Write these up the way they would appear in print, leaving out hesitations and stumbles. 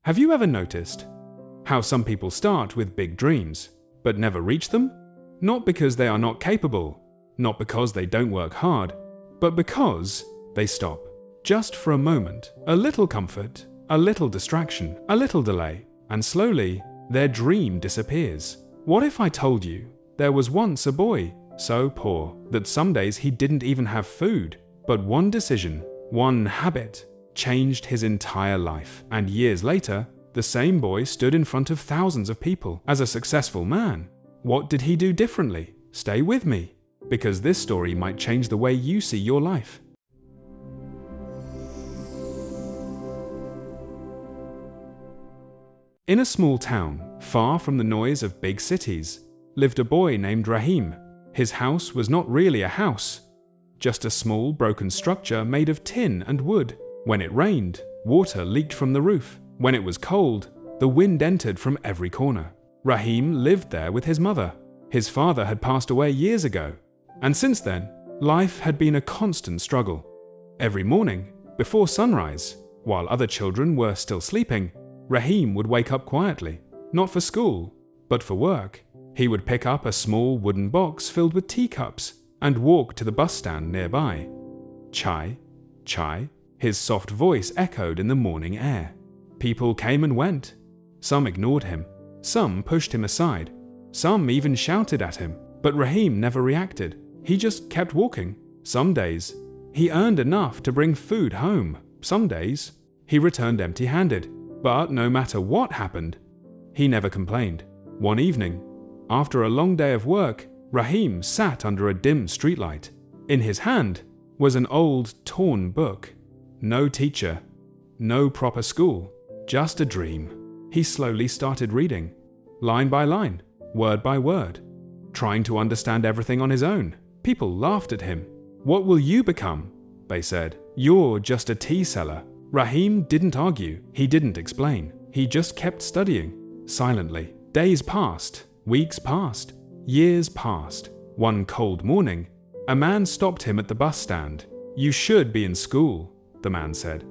Have you ever noticed how some people start with big dreams, but never reach them? Not because they are not capable, not because they don't work hard, but because they stop. Just for a moment, a little comfort, a little distraction, a little delay, and slowly their dream disappears. What if I told you there was once a boy so poor that some days he didn't even have food, but one decision, one habit, changed his entire life, and years later, the same boy stood in front of thousands of people as a successful man? What did he do differently? Stay with me, because this story might change the way you see your life. In a small town, far from the noise of big cities, lived a boy named Rahim. His house was not really a house, just a small broken structure made of tin and wood. When it rained, water leaked from the roof. When it was cold, the wind entered from every corner. Rahim lived there with his mother. His father had passed away years ago, and since then, life had been a constant struggle. Every morning, before sunrise, while other children were still sleeping, Rahim would wake up quietly, not for school, but for work. He would pick up a small wooden box filled with teacups and walk to the bus stand nearby. Chai, chai, his soft voice echoed in the morning air. People came and went. Some ignored him. Some pushed him aside. Some even shouted at him. But Rahim never reacted. He just kept walking. Some days, he earned enough to bring food home. Some days, he returned empty-handed. But no matter what happened, he never complained. One evening, after a long day of work, Rahim sat under a dim streetlight. In his hand was an old, torn book. No teacher, no proper school, just a dream. He slowly started reading, line by line, word by word, trying to understand everything on his own. People laughed at him. "What will you become?" they said. "You're just a tea seller." Rahim didn't argue, he didn't explain. He just kept studying, silently. Days passed, weeks passed, years passed. One cold morning, a man stopped him at the bus stand. "You should be in school," the man said.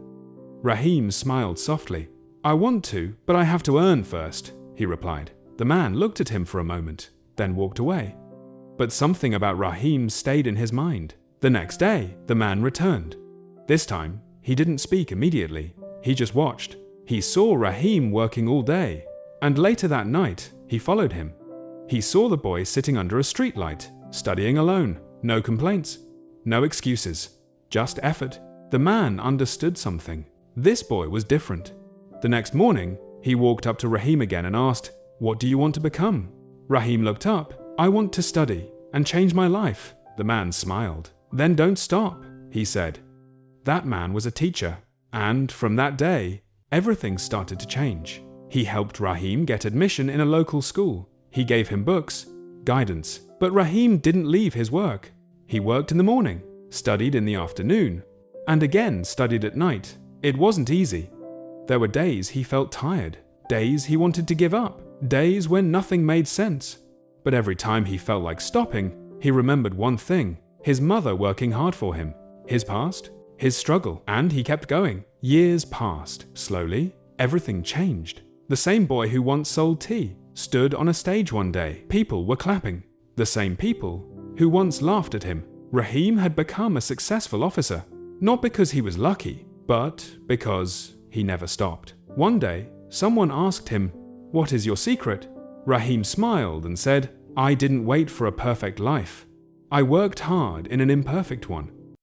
Rahim smiled softly. "I want to, but I have to earn first," he replied. The man looked at him for a moment, then walked away. But something about Rahim stayed in his mind. The next day, the man returned. This time, he didn't speak immediately. He just watched. He saw Rahim working all day, and later that night, he followed him. He saw the boy sitting under a streetlight, studying alone. No complaints, no excuses, just effort. The man understood something. This boy was different. The next morning, he walked up to Rahim again and asked, "What do you want to become?" Rahim looked up. "I want to study and change my life." The man smiled. "Then don't stop," he said. That man was a teacher, and from that day, everything started to change. He helped Rahim get admission in a local school. He gave him books, guidance, but Rahim didn't leave his work. He worked in the morning, studied in the afternoon, and again studied at night. It wasn't easy. There were days he felt tired, days he wanted to give up, days when nothing made sense. But every time he felt like stopping, he remembered one thing: his mother working hard for him, his past, his struggle, and he kept going. Years passed. Slowly, everything changed. The same boy who once sold tea stood on a stage one day. People were clapping. The same people who once laughed at him. Rahim had become a successful officer, not because he was lucky, but because he never stopped. One day, someone asked him, "What is your secret?" Rahim smiled and said, "I didn't wait for a perfect life. I worked hard in an imperfect one."